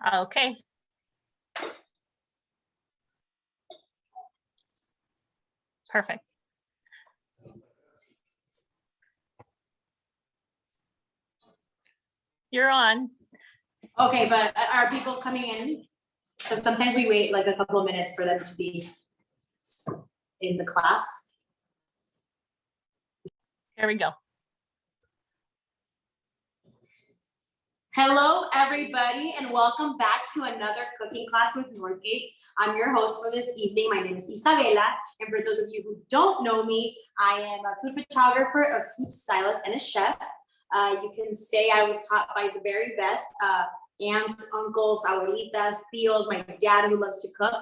Okay. Perfect. You're on. Okay, but are people coming in? Because sometimes we wait like a couple of minutes for them to be in the class. Here we go. Hello, everybody, and welcome back to another cooking class with Northgate. I'm your host for this evening. My name is Isabella, and for those of you who don't know me, I am a food photographer, a food stylist, and a chef. You can say I was taught by the very best aunts, uncles, abuelitas, tios, my dad who loves to cook.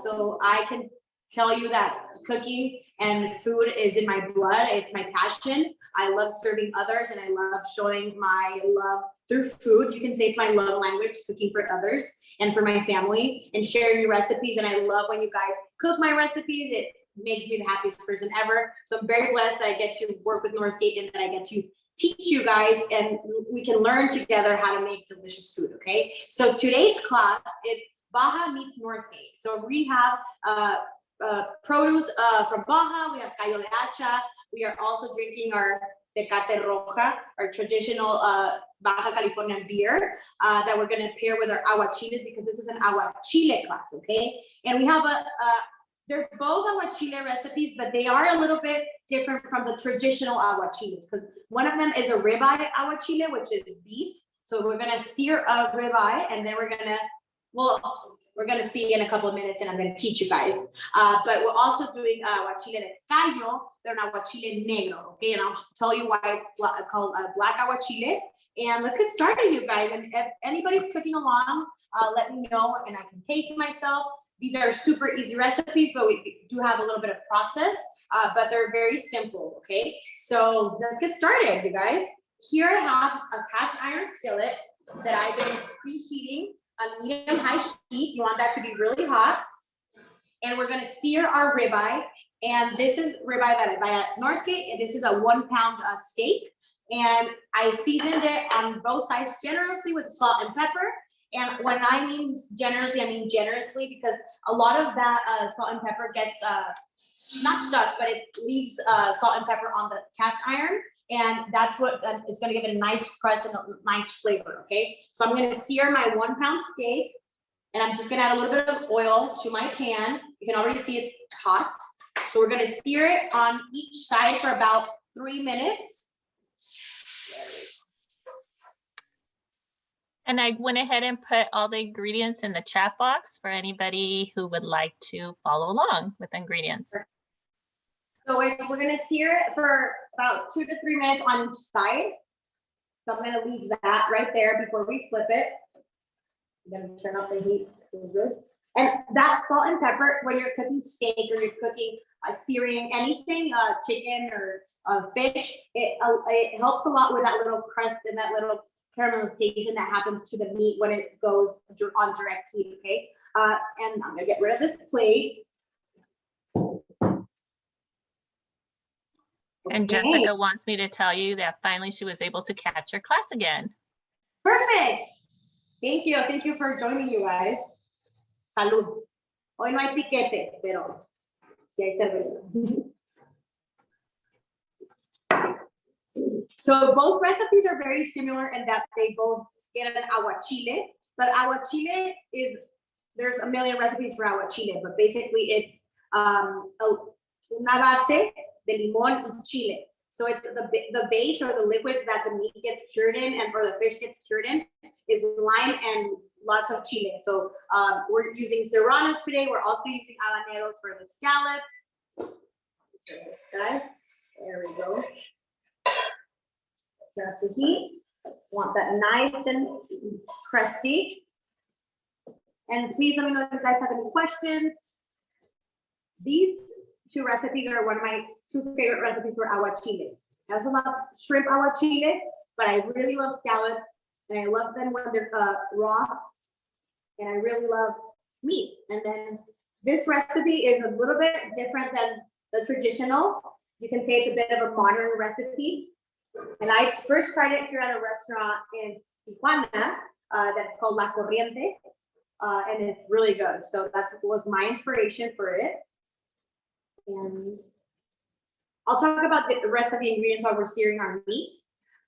So I can tell you that cooking and food is in my blood. It's my passion. I love serving others, and I love showing my love through food. You can say it's my love language, cooking for others and for my family and sharing recipes. And I love when you guys cook my recipes. It makes me the happiest person ever. So I'm very blessed that I get to work with Northgate and that I get to teach you guys, and we can learn together how to make delicious food, okay? So today's class is Baja meets Northgate. So we have produce from Baja, we have callo de hacha. We are also drinking our Tecate Roja, our traditional Baja California beer that we're gonna pair with our aguachiles because this is an aguachile class, okay? And we have they're both aguachile recipes, but they are a little bit different from the traditional aguachiles because one of them is a ribeye aguachile, which is beef. So we're gonna sear a ribeye, and then we're gonna see in a couple of minutes, and I'm gonna teach you guys. But we're also doing Aguachile de Callo, they're an Aguachile Negro, okay? And I'll tell you why it's called black aguachile. And let's get started, you guys. And if anybody's cooking along, let me know, and I can taste myself. These are super easy recipes, but we do have a little bit of process, but they're very simple, okay? So let's get started, you guys. Here I have a cast iron skillet that I've been preheating on medium-high heat. You want that to be really hot. And we're gonna sear our ribeye. And this is ribeye that I buy at Northgate, and this is a 1 pound steak. And I seasoned it on both sides generously with salt and pepper. And when I mean generously, I mean generously because a lot of that salt and pepper gets not stuck, but it leaves salt and pepper on the cast iron. And that's what it's gonna give it a nice crust and a nice flavor, okay? So I'm gonna sear my 1 pound steak, and I'm just gonna add a little bit of oil to my pan. You can already see it's hot. So we're gonna sear it on each side for about 3 minutes. And I went ahead and put all the ingredients in the chat box for anybody who would like to follow along with ingredients. So we're gonna sear it for about 2 to 3 minutes on each side. So I'm gonna leave that right there before we flip it. I'm gonna turn off the heat. Good. And that salt and pepper, when you're cooking steak or you're cooking searing anything, chicken or fish, it helps a lot with that little crust and that little caramelization that happens to the meat when it goes on direct heat, okay? And I'm gonna get rid of this plate. And Okay. Jessica wants me to tell you that finally she was able to catch her class again. Perfect. Thank you. Thank you for joining, you guys. Salud. Hoy no hay piquete, pero sí hay cerveza. So both recipes are very similar in that they both get an aguachile, but aguachile is, there's a million recipes for aguachile, but basically it's una base de limón y chile. So it's the base or the liquids that the meat gets cured in and or the fish gets cured in is lime and lots of chile. So we're using serranos today. We're also using habaneros for the scallops. This guy. There we go. Turn up the heat. Want that nice and crusty. And please let me know if you guys have any questions. These two recipes are one of my two favorite recipes for aguachile. I also love shrimp aguachile, but I really love scallops, and I love them when they're raw, and I really love meat. And then this recipe is a little bit different than the traditional. You can say it's a bit of a modern recipe. And I first tried it here at a restaurant in Tijuana that's called La Corriente, and it's really good. So that was my inspiration for it. And I'll talk about the rest of the ingredients while we're searing our meat.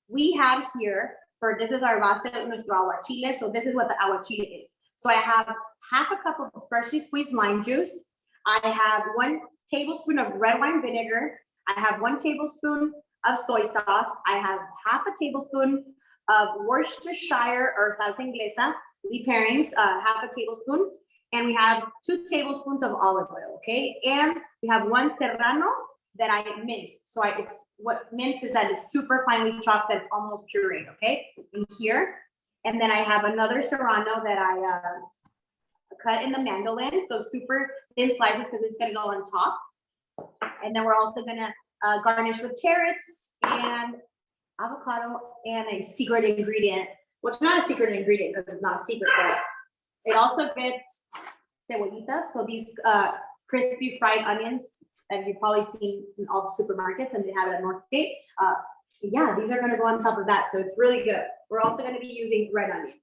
We have here, this is our base de nuestro aguachile. So this is what the aguachile is. So I have half a cup of freshly squeezed lime juice. I have 1 tablespoon of red wine vinegar. I have 1 tablespoon of soy sauce. I have half a tablespoon of Worcestershire or salsa inglesa, leaf pairings, half a tablespoon. And we have 2 tablespoons of olive oil, okay? And we have 1 serrano that I minced. So what minced is that it's super finely chopped, that's almost pureed, okay? In here. And then I have another serrano that I cut in the mandolin, so super thin slices because it's gonna go on top. And then we're also gonna garnish with carrots and avocado and a secret ingredient. Well, it's not a secret ingredient because it's not a secret, but it also gets cebollitas. So these crispy fried onions that you've probably seen in all the supermarkets, and they have it at Northgate. Yeah, these are gonna go on top of that, so it's really good. We're also gonna be using red onion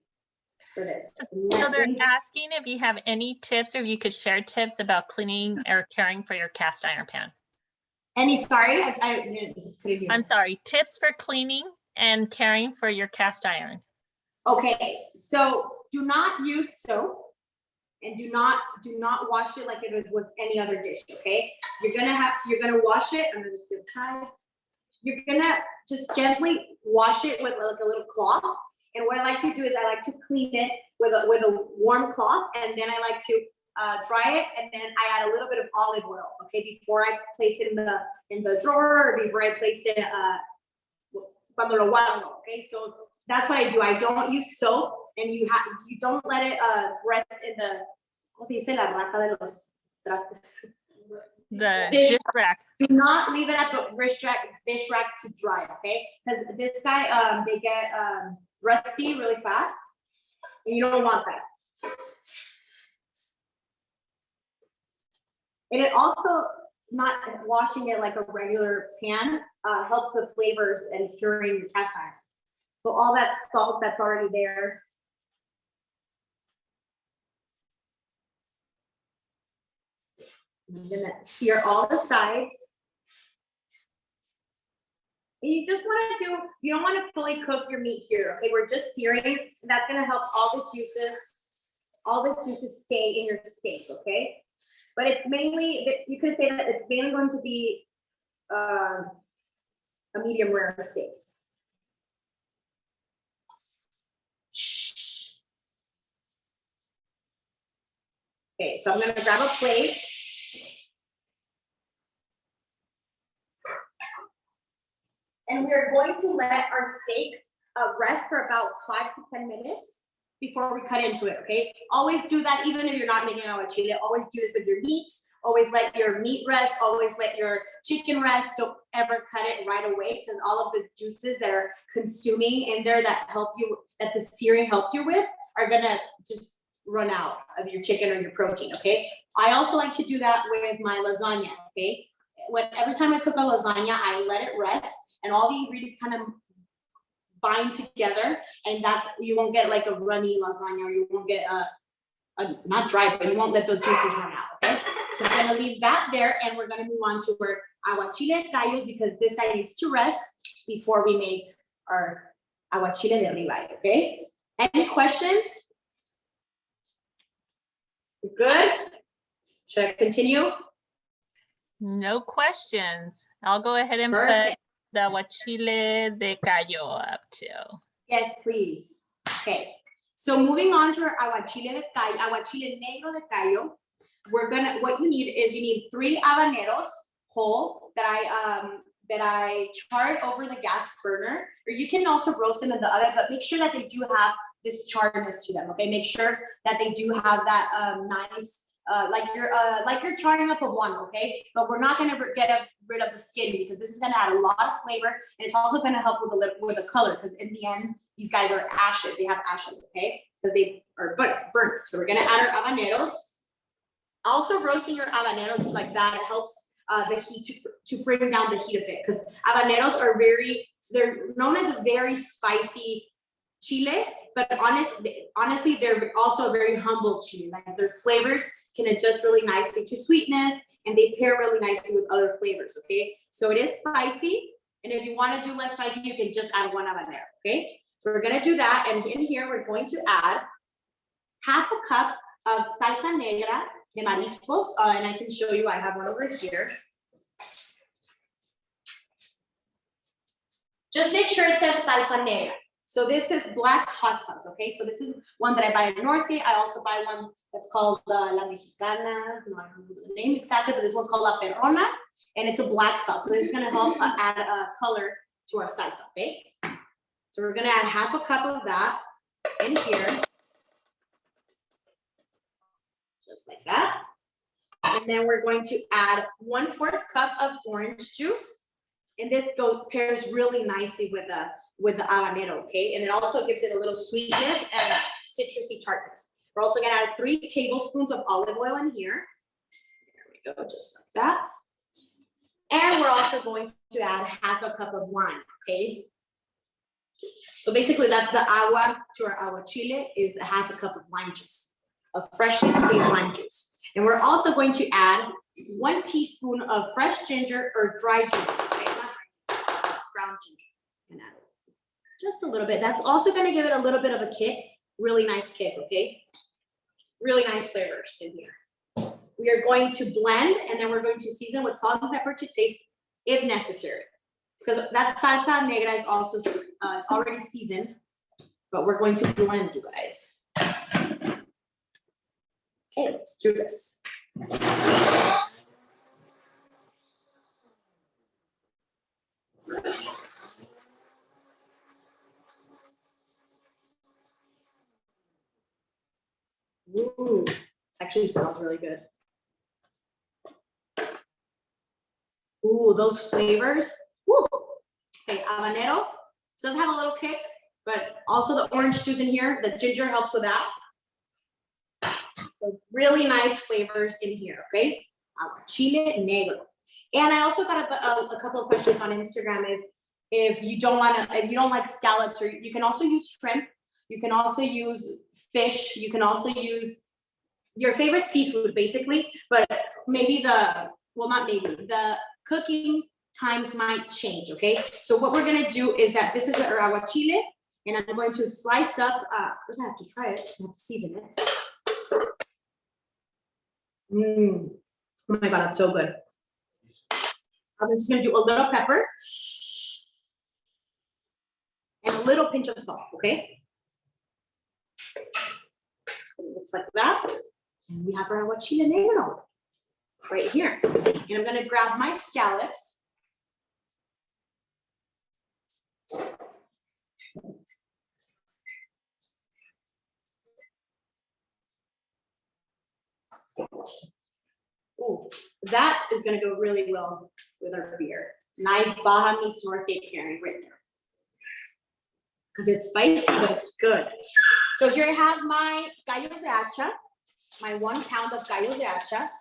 for this. So they're asking if you have any tips or if you could share tips about cleaning or caring for your cast iron pan. Sorry, I'm sorry, tips for cleaning and caring for your cast iron. Okay, so do not use soap and do not wash it like it was any other dish, okay? You're gonna wash it, I'm gonna just give sides. You're gonna just gently wash it with like a little cloth. And what I like to do is I like to clean it with a warm cloth, and then I like to dry it, and then I add a little bit of olive oil, okay, before I place it in the drawer or before I place it cuando lo guardo, okay? So that's what I do. I don't use soap, and you don't let it rest in the, ¿cómo se dice? La rata de los trastes. The dish rack. Do not leave it at the dish rack to dry, okay? Because this guy, they get rusty really fast, and you don't want that. And it also, not washing it like a regular pan, helps with flavors and curing your cast iron. So all that salt that's already there. I'm gonna sear all the sides. And you just want to you don't want to fully cook your meat here, okay? We're just searing. That's gonna help all the juices stay in your steak, okay? But it's mainly, you could say that it's mainly going to be a medium rare steak. Okay, so I'm gonna grab a plate. And we're going to let our steak rest for about 5 to 10 minutes before we cut into it, okay? Always do that, even if you're not making aguachile. Always do this with your meat. Always let your meat rest. Always let your chicken rest. Don't ever cut it right away, because all of the juices that are consuming in there that the searing helped you with, are gonna just run out of your chicken or your protein, okay? I also like to do that with my lasagna, okay? Every time I cook a lasagna, I let it rest, and all the ingredients kind of bind together, and you won't get like a runny lasagna, or you won't get not dry, but you won't let the juices run out, okay? So I'm gonna leave that there, and we're gonna move on to our aguachile gallos, because this guy needs to rest before we make our aguachile de Ribeye, okay? Any questions? Good? Should I continue? No questions. I'll go ahead and Perfect. put the Aguachile de Callo up too. Yes, please. Okay. So moving on to our Aguachile Negro de Callo, what you need 3 habaneros whole that I charred over the gas burner, or you can also roast them in the oven, but make sure that they do have this charredness to them, okay? Make sure that they do have that nice, like you're charring up a one, okay? But we're not gonna get rid of the skin, because this is gonna add a lot of flavor, and it's also gonna help with the color, because in the end, these guys are ashes. They have ashes, okay? Because they are burnt. So we're gonna add our habaneros. Also, roasting your habaneros like that helps the heat to bring down the heat a bit, because habaneros are they're known as a very spicy chile, but honestly, they're also a very humble chili. Like their flavors can adjust really nicely to sweetness, and they pair really nicely with other flavors, okay? So it is spicy, and if you wanna do less spicy, you can just add one habanero, okay? So we're gonna do that, and in here, we're going to add half a cup of salsa negra de mariscos, and I can show you, I have one over here. Just make sure it says salsa negra. So this is black hot sauce, okay? So this is one that I buy at Northgate. I also buy one that's called La Mexicana. No, I don't know the name exactly, but this one's called La Perrona, and it's a black sauce. So this is gonna help add a color to our salsa, okay? So we're gonna add half a cup of that in here. Just like that. And then we're going to add 1/4 cup of orange juice. And this pairs really nicely with the habanero, okay? And it also gives it a little sweetness and citrusy tartness. We're also gonna add 3 tablespoons of olive oil in here. There we go, just like that. And we're also going to add half a cup of wine, okay? So basically that's the agua to our aguachile, is the half a cup of lime juice, of freshly squeezed lime juice. And we're also going to add 1 teaspoon of fresh ginger or dry ginger, okay? Not dry, ground ginger. And add it. Just a little bit. That's also going to give it a little bit of a kick, really nice kick, okay? Really nice flavors in here. We are going to blend, and then we're going to season with salt and pepper to taste if necessary. Because that salsa negra is also it's already seasoned, but we're going to blend, you guys. Okay, let's do this. Ooh, actually smells really good. Ooh, those flavors. Woo. Okay, habanero does have a little kick, but also the orange juice in here, the ginger helps with that. So really nice flavors in here, okay? Aguachile Negro. And I also got a couple of questions on Instagram if you don't like scallops, or you can also use shrimp. You can also use fish. You can also use your favorite seafood, basically, but maybe the cooking times might change, okay? So what we're gonna do is that this is our aguachile, and I'm going to slice up, first I have to try it, I have to season it. Oh my God, that's so good. I'm just gonna do a little pepper and a little pinch of salt, okay? So it looks like that. And we have our aguachile negro right here. And I'm gonna grab my scallops. Ooh, that is gonna go really well with our beer. Nice Baja meets Northgate pairing right there. Because it's spicy, but it's good. So here I have my gallo de hacha, my 1 pound of gallo de hacha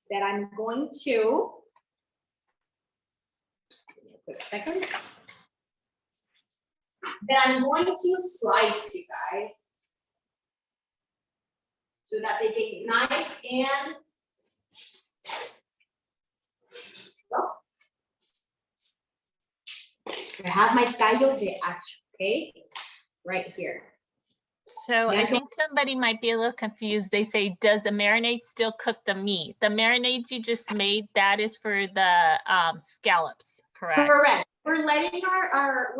that I'm going to, give me a quick second, that I'm going to slice, you guys, so that they get nice and I have my gallo de hacha, okay, right here. So I think somebody might be a little confused. They say, does the marinade still cook the meat? The marinade you just made, that is for the scallops, correct? Correct. We're letting our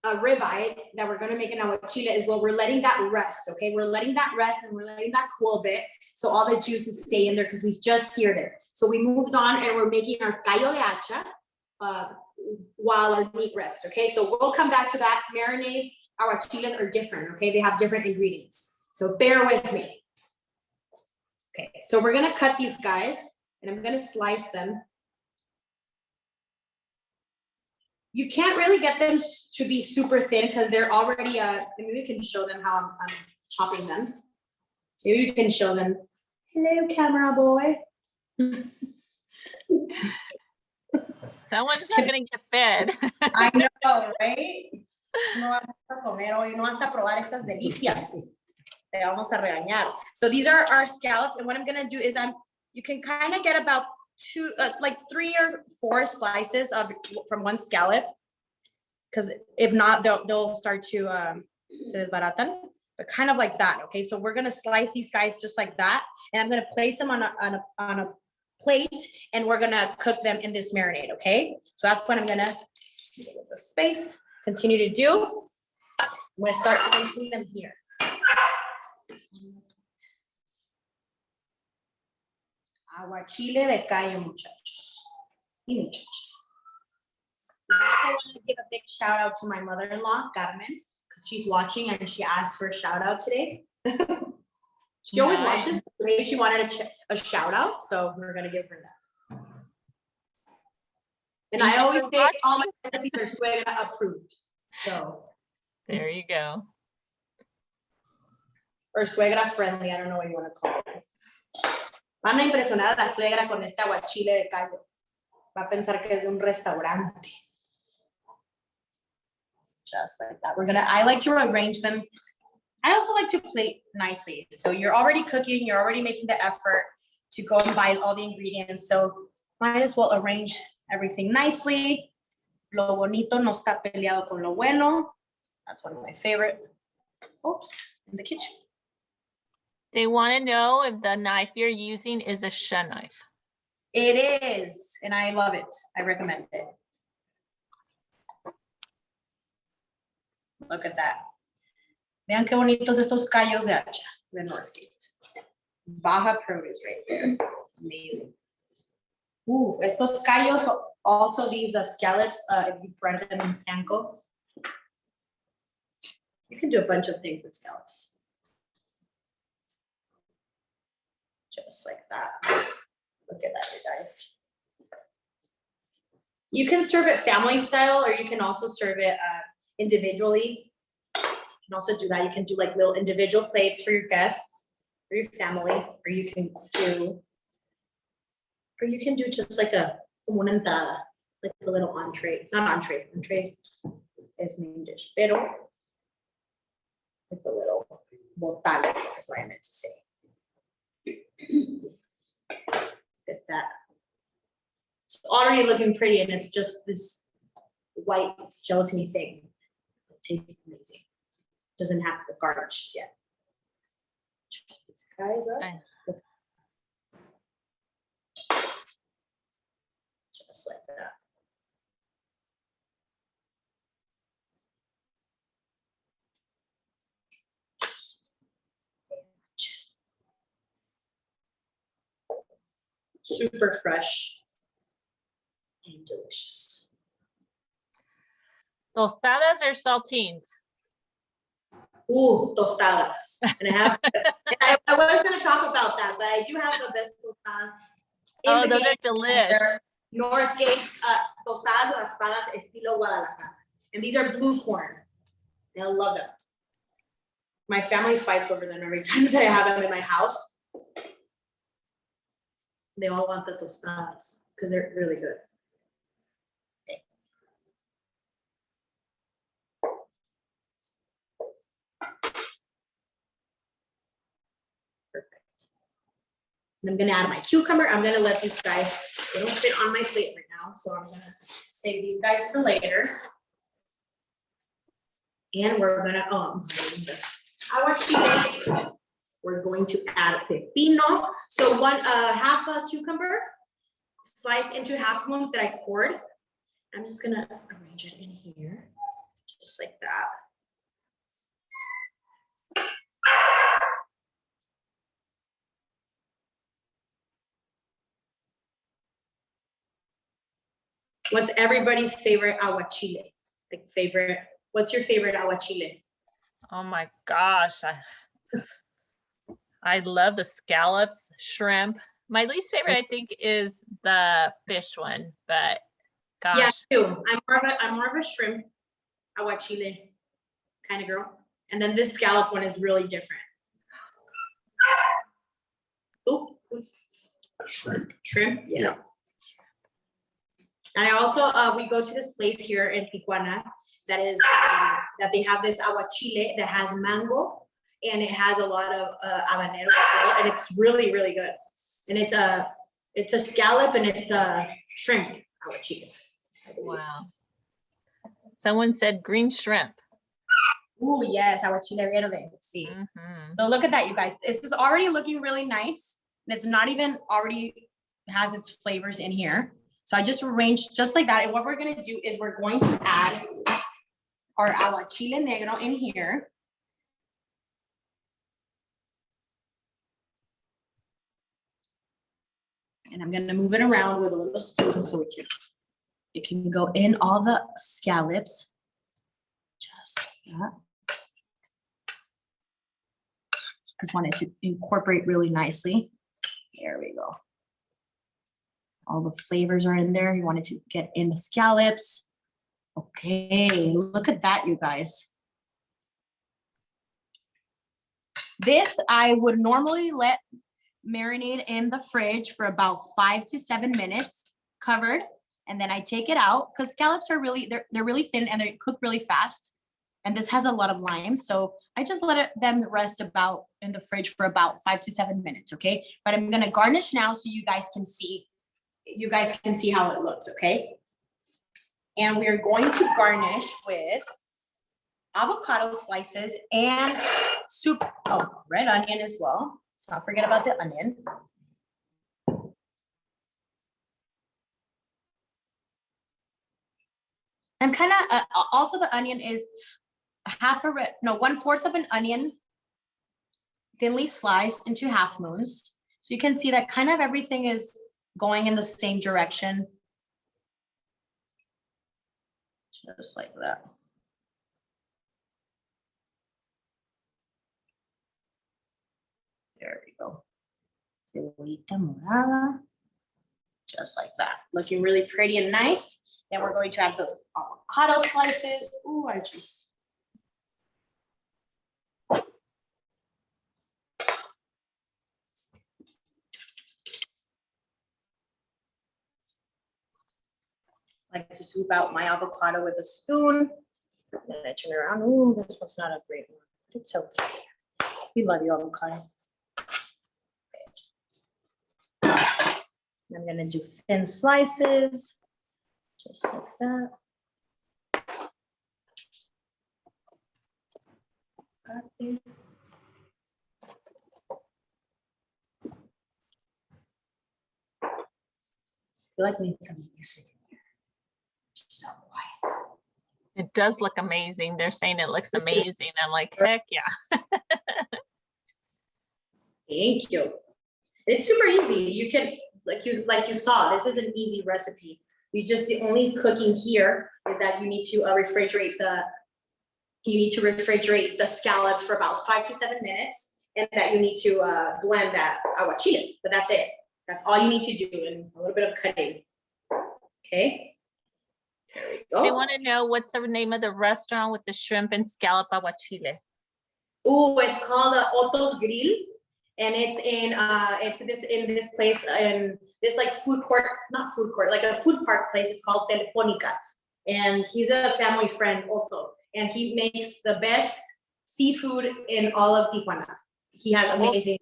ribeye that we're gonna make in aguachile as well. We're letting that rest, okay? We're letting that rest and we're letting that cool a bit so all the juices stay in there because we just seared it. So we moved on and we're making our gallo de hacha while our meat rests, okay? So we'll come back to that. Marinades, aguachiles are different, okay? They have different ingredients. So bear with me. Okay, so we're gonna cut these guys and I'm gonna slice them. You can't really get them to be super thin because they're already, maybe we can show them how I'm chopping them. Maybe you can show them. Hello, camera boy. Someone's not gonna get fed. I know, right? No vas a comer hoy, no vas a probar estas delicias. Te vamos a regañar. So these are our scallops, and what I'm gonna do is you can kind of get about like 3 or 4 slices from one scallop, because if not, they'll start to se desbaratan, but kind of like that. Okay, so we're gonna slice these guys just like that, and I'm gonna place them on a plate, and we're gonna cook them in this marinade. Okay, so that's what I'm gonna give the space. Continue to do. I'm gonna start placing them here. Aguachile de Callo, muchachos y muchachas. I also want to give a big shout out to my mother-in-law, Carmen, because she's watching and she asked for a shout out today. She always watches. Today she wanted a shout out, so we're gonna give her that. And I always say all my recipes are suegra approved. So there you go. Or suegra friendly, I don't know what you want to call it. Van a impresionar a la suegra con este aguachile de callo. Va a pensar que es de un restaurante. Just like that. I like to arrange them. I also like to plate nicely. So you're already cooking, you're already making the effort to go and buy all the ingredients. So might as well arrange everything nicely. Lo bonito no está peleado con lo bueno. That's one of my favorite. Oops, in the kitchen. They want to know if the knife you're using is a chef knife. It is, and I love it. I recommend it. Look at that. Vean qué bonitos estos callos de hacha de Northgate. Baja produce right there. Amazing. Ooh, estos callos, also these scallops, if you bread them in panko. You can do a bunch of things with scallops. Just like that. Look at that, you guys. You can serve it family style, or you can also serve it individually. You can also do that. You can do like little individual plates for your guests, for your family, or you can do just like una entrada, like a little entree. Not entree. Entree is main dish, pero like a little botana. That's what I meant to say. It's that. It's already looking pretty, and it's just this white gelatiny thing. It tastes amazing. Doesn't have the garnish yet. Check these guys up. Okay. Just like that. Super fresh and delicious. Tostadas or saltines? Ooh, tostadas. And I was going to talk about that, but I do have the best tostadas. Oh, those are delicious. Northgate's tostadas o raspadas estilo Guadalajara. And these are blue corn. And I love them. My family fights over them every time that I have them in my house. They all want the tostadas because they're really good. Okay. Perfect. And I'm gonna add my cucumber. I'm gonna let these guys, they don't fit on my plate right now, so I'm gonna save these guys for later. And we're gonna aguachile. We're going to add pepino. So half a cucumber sliced into half ones that I cored. I'm just gonna arrange it in here, just like that. What's everybody's favorite aguachile? Like favorite, what's your favorite aguachile? Oh my gosh. I love the scallops, shrimp. My least favorite, I think, is the fish one, but gosh. Yeah, too. I'm more of a shrimp aguachile kind of girl. And then this scallop one is really different. Ooh. Shrimp. Shrimp? Yeah. And I also, we go to this place here in Tijuana that is, that they have this aguachile that has mango and it has a lot of habaneros as well, and it's really, really good. And it's a scallop and it's a shrimp aguachile. Wow. Someone said green shrimp. Oh yes, aguachile verde. Let's see. Mhm. So look at that, you guys. This is already looking really nice, and it's not even already has its flavors in here. So I just arranged just like that. And what we're gonna do is we're going to add our aguachile negro in here. And I'm gonna move it around with a little spoon so it can go in all the scallops. Just like that. Just wanted to incorporate really nicely. There we go. All the flavors are in there. You wanted to get in the scallops. Okay, look at that, you guys. This I would normally let marinate in the fridge for about 5 to 7 minutes, covered, and then I take it out because scallops are really, they're really thin and they cook really fast. And this has a lot of lime, so I just let them rest about in the fridge for about 5 to 7 minutes, okay? But I'm gonna garnish now so you guys can see how it looks, okay? And we're going to garnish with avocado slices and red onion as well. Let's not forget about the onion. And kind of also the onion is 1/4 of an onion thinly sliced into half moons. So you can see that kind of everything is going in the same direction. Just like that. There we go. Cebollita morada. Just like that. Looking really pretty and nice. Then we're going to add those avocado slices. Ooh, I just. Like to scoop out my avocado with a spoon. Then I turn it around. Ooh, this one's not a great one. It's okay. We love you, avocado. Okay. I'm gonna do thin slices, just like that. Got it. I feel like we need some music in here. So quiet. It does look amazing. They're saying it looks amazing. I'm like, heck yeah. Thank you. It's super easy. You can, like you saw, this is an easy recipe. The only cooking here is that you need to refrigerate the scallops for about 5 to 7 minutes, and that you need to blend that aguachile. But that's it. That's all you need to do, and a little bit of cutting. Okay. There we go. They want to know what's the name of the restaurant with the shrimp and scallop aguachile. Oh, it's called Otto's Grill, and it's in this place in this like like a food park place. It's called Telefonica, and he's a family friend, Otto, and he makes the best seafood in all of Tijuana. He has amazing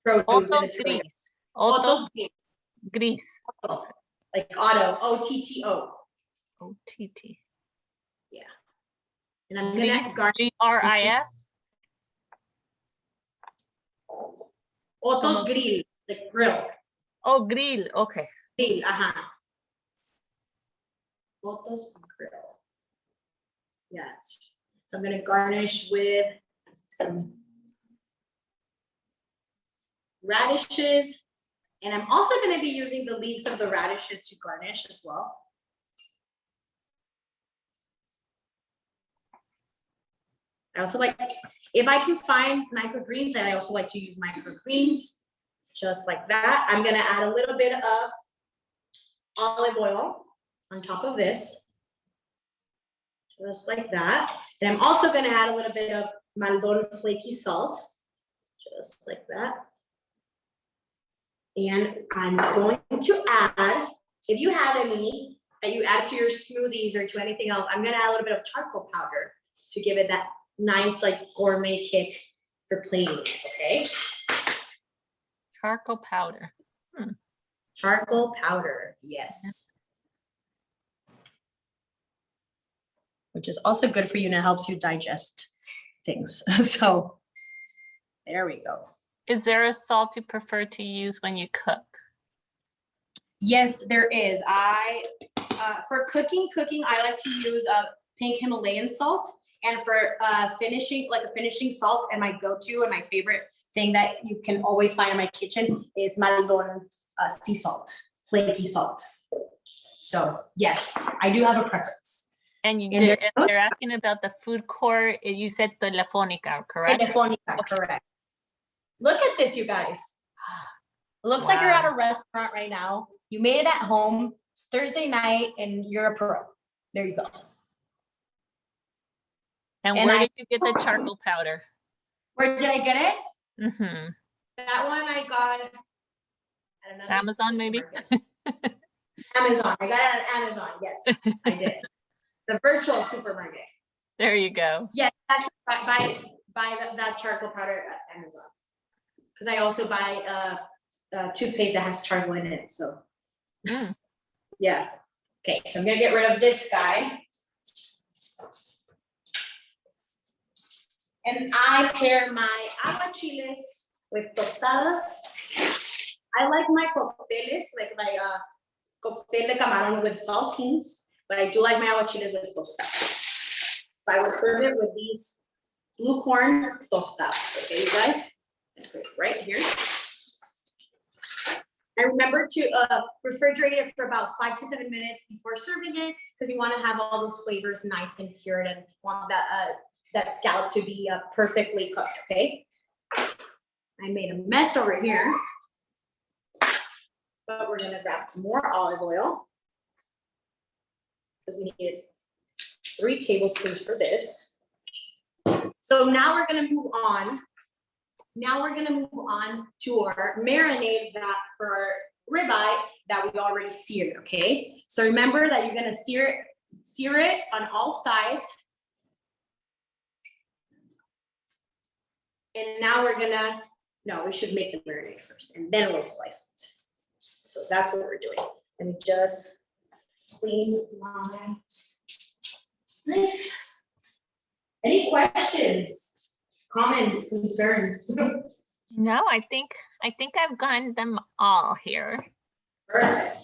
produce. Otto's Gris. Otto's Gris. Like Otto, O-T-T-O. O-T-T. Yeah. And I'm gonna Gris, G-R-I-S. Otto's Grill, the grill. Oh, grill, okay. Grill, Otto's Grill. Yes. So I'm gonna garnish with some radishes. And I'm also gonna be using the leaves of the radishes to garnish as well. I also like, if I can find microgreens, I also like to use microgreens, just like that. I'm gonna add a little bit of olive oil on top of this, just like that. And I'm also gonna add a little bit of mandolin flaky salt, just like that. And I'm going to add, if you have any that you add to your smoothies or to anything else, I'm gonna add a little bit of charcoal powder to give it that nice like gourmet kick for plating it, okay? Charcoal powder. Charcoal powder, yes. Which is also good for you and it helps you digest things. So there we go. Is there a salt you prefer to use when you cook? Yes, there is. For cooking, I like to use pink Himalayan salt. And for finishing, like a finishing salt, and my go-to and my favorite thing that you can always find in my kitchen is mandolin sea salt, flaky salt. So yes, I do have a preference. And they're asking about the food court. You said Telefonica, correct? Telefonica, okay. Correct. Look at this, you guys. It looks like you're at a restaurant right now. You made it at home. It's Thursday night, and you're a pro. There you go. And where did you get the charcoal powder? Where did I get it? Mm-hmm. That one I got at Amazon, maybe? Amazon. I got it at Amazon. Yes, I did. The virtual supermarket. There you go. Yes, actually buy that charcoal powder at Amazon. Because I also buy toothpaste that has charcoal in it. So yeah. Okay, so I'm gonna get rid of this guy. And I pair my aguachiles with tostadas. I like my cócteles, like my cóctel de camarón with saltines, but I do like my aguachiles with tostadas. So I will serve it with these blue corn tostadas, okay, you guys? Let's put it right here. And remember to refrigerate it for about 5 to 7 minutes before serving it, because you want to have all those flavors nice and cured and want that scallop to be perfectly cooked, okay? I made a mess over here, but we're gonna grab more olive oil because we needed 3 tablespoons for this. So now we're gonna move on. Now we're gonna move on to our marinade that for our ribeye that we already seared, okay? So remember that you're gonna sear it on all sides. And now we're gonna, no, we should make the marinade first and then we'll slice it. So that's what we're doing. Let me just clean my knife. Any questions, comments, concerns? No, I think I've gotten them all here. Perfect.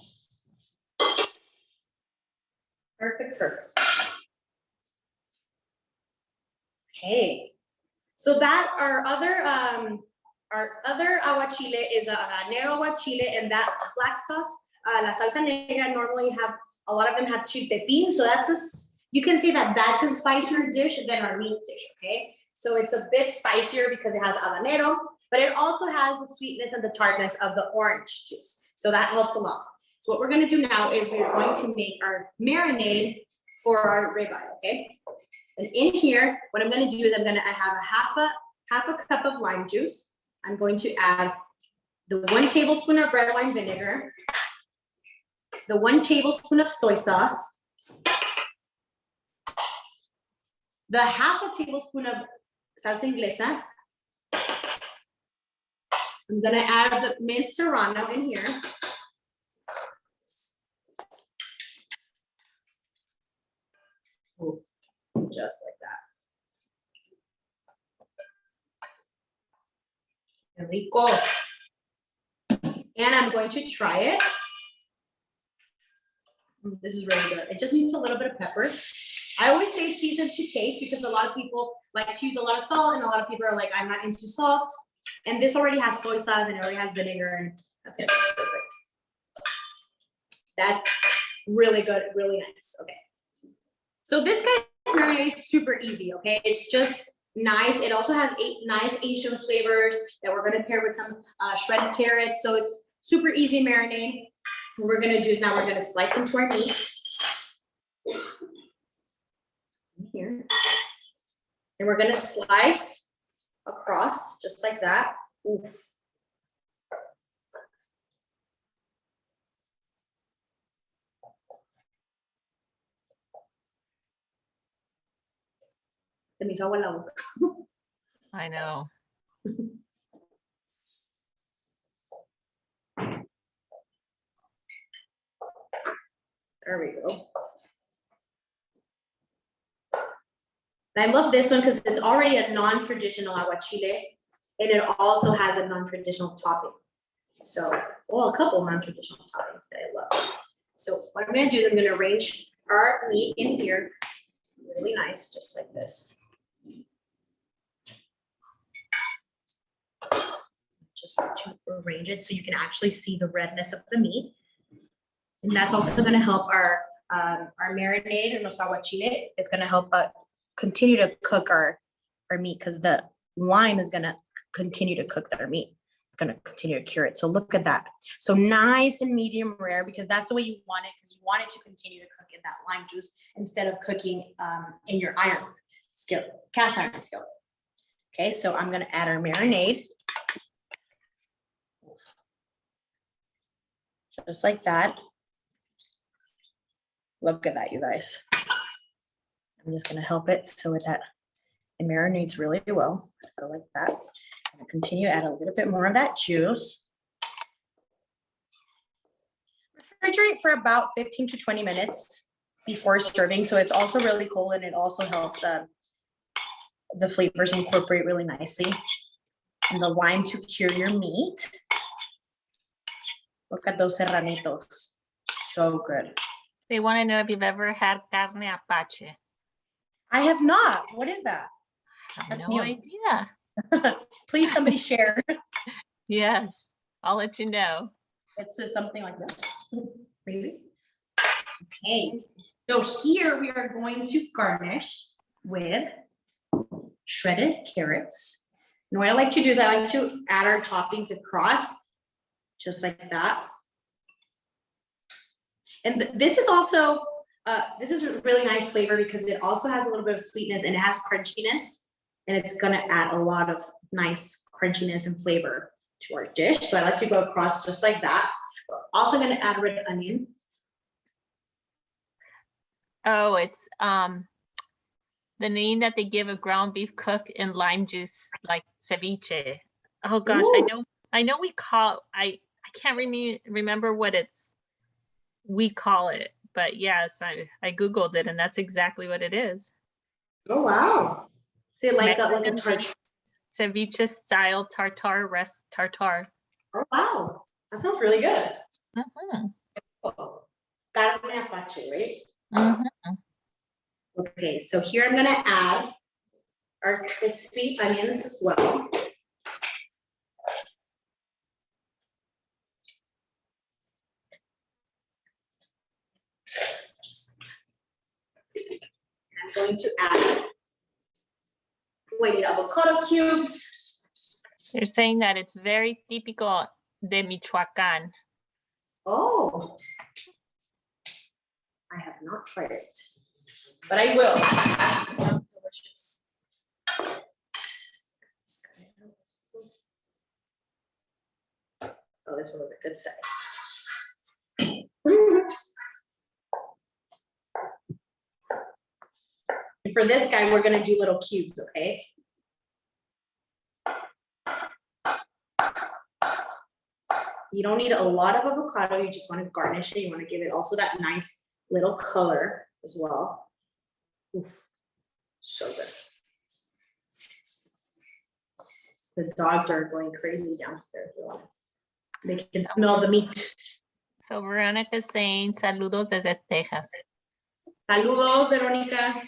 Perfect. Okay. So that our other aguachile is a habanero aguachile, and that black sauce, la salsa negra, normally have a lot of them have chiltepín. So that's you can say that that's a spicier dish than our meat dish. Okay, so it's a bit spicier because it has habanero, but it also has the sweetness and the tartness of the orange juice. So that helps a lot. So what we're going to do now is we're going to make our marinade for our ribeye. Okay. And in here, what I'm going to do is I have a half a cup of lime juice. I'm going to add the 1 tablespoon of red wine vinegar, the 1 tablespoon of soy sauce, the half a tablespoon of salsa inglesa. I'm going to add the minced serrano in here. Ooh. Just like that. There we go. And I'm going to try it. This is really good. It just needs a little bit of pepper. I always say season to taste because a lot of people like to use a lot of salt and a lot of people are like, I'm not into salt. And this already has soy sauce and it already has vinegar and that's gonna be perfect. That's really good, really nice. Okay. So this guy's marinade is super easy, okay? It's just nice. It also has 8 nice Asian flavors that we're gonna pair with some shredded carrots. So it's super easy marinade. What we're gonna do is now we're gonna slice into our meat. Here. And we're gonna slice across just like that. Oof. Se me hizo agua en la boca. I know. There we go. And I love this one because it's already a non-traditional aguachile, and it also has a non-traditional topping. So, well, a couple non-traditional toppings that I love. So what I'm gonna do is I'm gonna arrange our meat in here really nice, just like this. Just like to arrange it so you can actually see the redness of the meat. And that's also gonna help our marinade and nuestro aguachile. It's gonna help continue to cook our meat because the lime is gonna continue to cook their meat. It's gonna continue to cure it. So look at that. So nice and medium rare because that's the way you want it, because you want it to continue to cook in that lime juice instead of cooking in your iron skillet, cast iron skillet. Okay, so I'm gonna add our marinade. Just like that. Look at that, you guys. I'm just gonna help it so that it marinates really well. Go like that. I'm gonna continue to add a little bit more of that juice. Refrigerate for about 15 to 20 minutes before serving. So it's also really cool and it also helps the flavors incorporate really nicely. And the lime to cure your meat. Look at those serranitos. So good. They want to know if you've ever had carne apache. I have not. What is that? I have That's no new. idea. Please, somebody share. Yes, I'll let you know. It says something like this. Maybe. Okay. So here we are going to garnish with shredded carrots. And what I like to do is I like to add our toppings across, just like that. And this is also, this is a really nice flavor because it also has a little bit of sweetness and it has crunchiness. And it's gonna add a lot of nice crunchiness and flavor to our dish. So I like to go across just like that. We're also gonna add red onion. Oh, it's the name that they give a ground beef cooked in lime juice, like ceviche. Oh gosh, Ooh. I know we call, I can't remember what we call it, but yes, I Googled it and that's exactly what it is. Oh, wow. Is it like a Mexican tartar? ceviche style tartar tartar. Oh, wow. That sounds really good. Mm-hmm. Oh, carne apache, right? Mm-hmm. Okay, so here I'm gonna add our crispy onions as well. I'm going to add avocado cubes. They're saying that it's very típico de Michoacán. Oh, I have not tried it, but I will. That's delicious. Oh, this one was a good size. And for this guy, we're gonna do little cubes, okay? You don't need a lot of avocado, you just want to garnish it. You want to give it also that nice little color as well. Oof, so good. The dogs are going crazy downstairs. They can smell the meat. So Veronica is saying saludos desde Texas. Saludos, Veronica.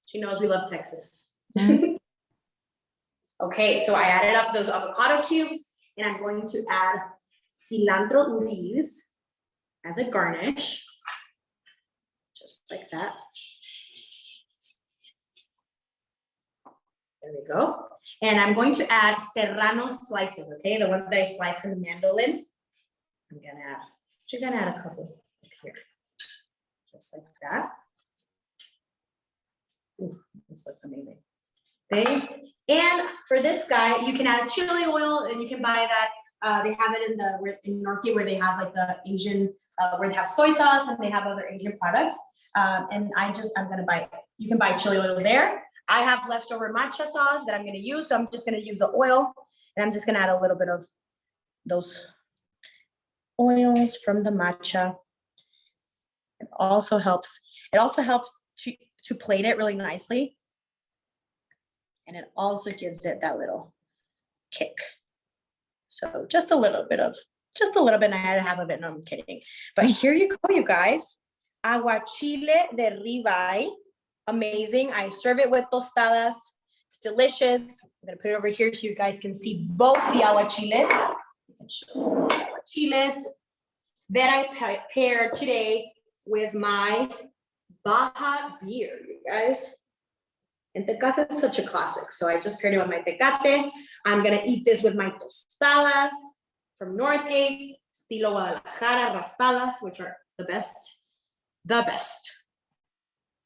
She knows we love Texas. Mm-hmm. Okay, so I added up those avocado cubes and I'm going to add cilantro leaves as a garnish, just like that. There we go. And I'm going to add Serrano slices, okay? The ones that I sliced in the mandolin. I'm gonna add a couple here, just like that. Ooh, this looks amazing. Okay, and for this guy, you can add a chili oil, and you can buy that. They have it in Northgate where they have like the Asian, where they have soy sauce and they have other Asian products. And I'm gonna buy. You can buy chili oil there. I have leftover matcha sauce that I'm gonna use, so I'm just gonna use the oil, and I'm just gonna add a little bit of those oils from the matcha. It also helps to plate it really nicely. And it also gives it that little kick. So just a little bit, and I had half of it, no, I'm kidding. But here you go, you guys. Aguachile de Ribeye, amazing. I serve it with tostadas, it's delicious. I'm gonna put it over here so you guys can see both the aguachiles. You can show the aguachiles that I paired today with my Baja beer, you guys. And Tecate is such a classic. So I just paired it with my Tecate. I'm gonna eat this with my tostadas from Northgate, estilo Guadalajara raspadas, which are the best. The best.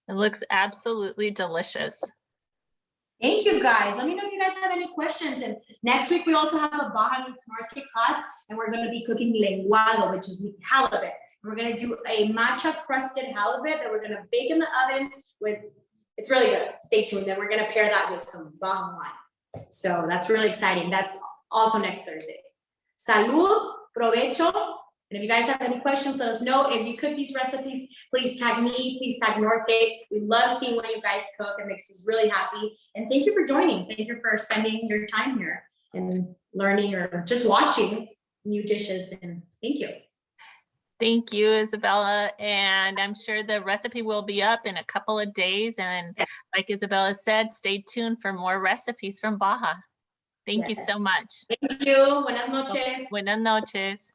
It looks absolutely delicious. Thank you, guys. Let me know if you guys have any questions. And next week, we also have a Baja Meets Market class, and we're gonna be cooking lenguado, which is halibut. We're gonna do a matcha crusted halibut that we're gonna bake in the oven with. It's really good. Stay tuned. Then we're gonna pair that with some Baja wine. So that's really exciting. That's also next Thursday. Salud, provecho. And if you guys have any questions, let us know. If you cook these recipes, please tag me, please tag Northgate. We love seeing what you guys cook. It makes us really happy. And thank you for joining. Thank you for spending your time here and learning or just watching new dishes. And thank you. Thank you, Isabella. And I'm sure the recipe will be up in a couple of days. And like Isabella said, stay tuned for more recipes from Baja. Thank you so much. Thank you. Buenas noches. Buenas noches.